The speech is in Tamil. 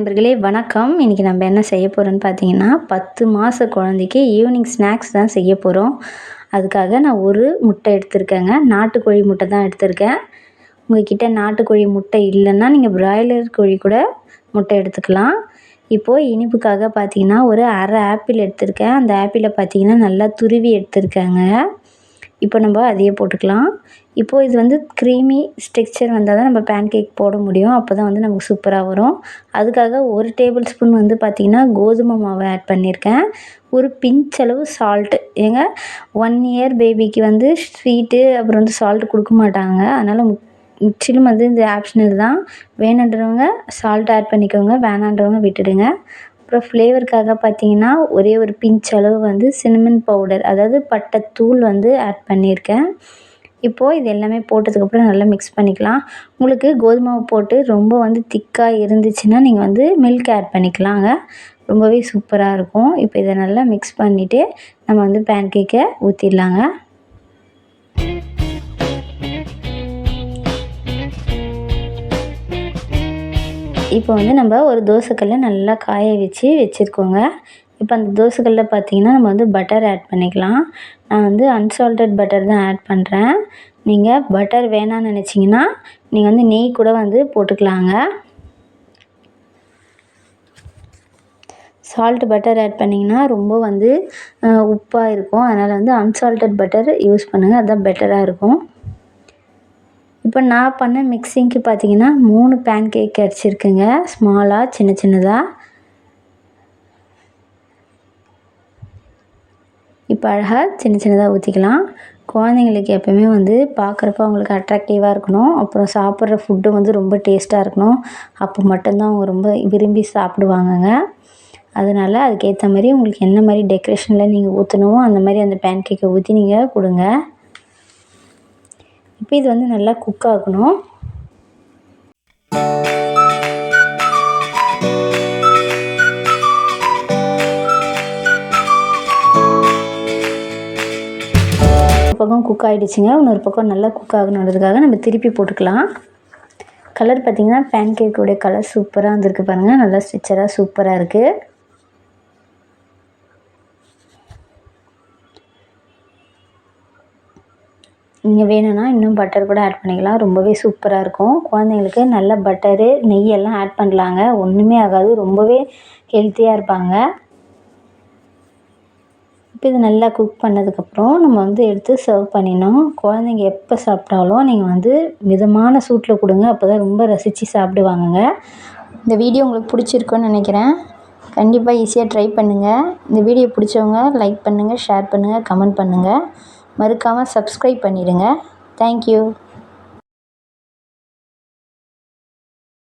நண்பர்களே வணக்கம். இன்றைக்கி நம்ம என்ன செய்ய போகிறோன்னு பார்த்தீங்கன்னா 10 மாத குழந்தைக்கு ஈவினிங் ஸ்நாக்ஸ் தான் செய்ய போகிறோம். அதுக்காக நான் ஒரு முட்டை எடுத்திருக்கேங்க. நாட்டுக்கோழி முட்டை தான் எடுத்திருக்கேன். உங்கள்கிட்ட நாட்டுக்கோழி முட்டை இல்லைன்னா நீங்கள் பிராய்லர் கோழி கூட முட்டை எடுத்துக்கலாம். இப்போது இனிப்புக்காக பார்த்தீங்கன்னா ஒரு அரை ஆப்பிள் எடுத்திருக்கேன். அந்த ஆப்பிளை பார்த்தீங்கன்னா நல்லா துருவி எடுத்திருக்கேங்க. இப்போ நம்ம அதையே போட்டுக்கலாம். இப்போது இது வந்து க்ரீமி ஸ்ட்ரக்சர் வந்தால் தான் நம்ம பேன் கேக் போட முடியும். அப்போ தான் வந்து நமக்கு சூப்பராக வரும். அதுக்காக ஒரு டேபிள் ஸ்பூன் வந்து பார்த்திங்கன்னா கோதுமை மாவு ஆட் பண்ணியிருக்கேன். ஒரு பிஞ்ச் அளவு சால்ட்டு. ஏங்க 1 இயர் பேபிக்கு வந்து ஸ்வீட்டு அப்புறம் வந்து சால்ட்டு கொடுக்க மாட்டாங்க. அதனால் முற்றிலும் வந்து இது ஆப்ஷனல் தான். வேணுன்றவங்க சால்ட் ஆட் பண்ணிக்கோங்க, வேணான்றவங்க விட்டுடுங்க. அப்புறம் ஃப்ளேவருக்காக பார்த்தீங்கன்னா ஒரே ஒரு பிஞ்ச் அளவு வந்து சின்னமன் பவுடர், அதாவது பட்டைத்தூள் வந்து ஆட் பண்ணியிருக்கேன். இப்போது இது எல்லாமே போட்டதுக்கப்புறம் நல்லா மிக்ஸ் பண்ணிக்கலாம். உங்களுக்கு கோதுமை போட்டு ரொம்ப வந்து திக்காக இருந்துச்சுன்னா நீங்கள் வந்து மில்க் ஆட் பண்ணிக்கலாங்க. ரொம்பவே சூப்பராக இருக்கும். இப்போ இதை நல்லா மிக்ஸ் பண்ணிவிட்டு நம்ம வந்து பேன் கேக்கை ஊற்றிடலாங்க. இப்போ வந்து நம்ம ஒரு தோசைக்கல்லை நல்லா காய வச்சுருக்கோங்க. இப்போ அந்த தோசைக்கல்லில் பார்த்தீங்கன்னா நம்ம வந்து பட்டர் ஆட் பண்ணிக்கலாம். நான் வந்து அன்சால்டட் பட்டர் தான் ஆட் பண்ணுறேன். நீங்கள் பட்டர் வேணான்னு நினச்சிங்கன்னா நீங்கள் வந்து நெய் கூட வந்து போட்டுக்கலாங்க. சால்ட் பட்டர் ஆட் பண்ணிங்கன்னா ரொம்ப வந்து உப்பாக இருக்கும். அதனால் வந்து அன்சால்டட் பட்டர் யூஸ் பண்ணுங்கள், அதுதான் பெட்டராக இருக்கும். இப்போ நான் பண்ண மிக்ஸிங்க்கு பார்த்தீங்கன்னா 3 பேன் கேக் கிடச்சிருக்குங்க. ஸ்மாலாக சின்னதாக. இப்போ அழகாக சின்னதாக ஊற்றிக்கலாம். குழந்தைங்களுக்கு எப்போயுமே வந்து பார்க்குறப்ப அவங்களுக்கு அட்ராக்டிவாக இருக்கணும். அப்புறம் சாப்பிட்ற ஃபுட்டு வந்து ரொம்ப டேஸ்ட்டாக இருக்கணும். அப்போ மட்டும்தான் அவங்க ரொம்ப விரும்பி சாப்பிடுவாங்கங்க. அதனால் அதுக்கேற்ற மாதிரி உங்களுக்கு என்ன மாதிரி டெக்கரேஷனில் நீங்கள் ஊற்றணுமோ அந்த மாதிரி அந்த பேன் கேக்கை ஊற்றி நீங்கள் கொடுங்க. இப்போ இது வந்து நல்லா குக் ஆகணும். ஒரு பக்கம் குக் ஆகிடுச்சுங்க. இன்னொரு பக்கம் நல்லா குக் ஆகணுன்றதுக்காக நம்ம திருப்பி போட்டுக்கலாம். கலர் பார்த்திங்கன்னா பேன் கேக்குடைய கலர் சூப்பராக வந்திருக்கு பாருங்கள். நல்லா ஸ்ட்ரிச்சராக சூப்பராக இருக்குது. நீங்கள் வேணும்னா இன்னும் பட்டர் கூட ஆட் பண்ணிக்கலாம். ரொம்பவே சூப்பராக இருக்கும். குழந்தைங்களுக்கு நல்ல பட்டரு நெய்யெல்லாம் ஆட் பண்ணலாங்க. ஒன்றுமே ஆகாது. ரொம்பவே ஹெல்த்தியாக இருப்பாங்க. இப்போ இது நல்லா குக் பண்ணதுக்கப்புறம் நம்ம வந்து எடுத்து சர்வ் பண்ணிடணும். குழந்தைங்க எப்போ சாப்பிட்டாலும் நீங்கள் வந்து மிதமான சூட்டில் கொடுங்க. அப்போ தான் ரொம்ப ரசித்து சாப்பிடுவாங்கங்க. இந்த வீடியோ உங்களுக்கு பிடிச்சிருக்குன்னு நினைக்கிறேன். கண்டிப்பாக ஈஸியாக ட்ரை பண்ணுங்கள். இந்த வீடியோ பிடிச்சவங்க லைக் பண்ணுங்கள், ஷேர் பண்ணுங்கள், கமெண்ட் பண்ணுங்கள். மறக்காமல் சப்ஸ்கிரைப் பண்ணிடுங்க. தேங்க்யூ.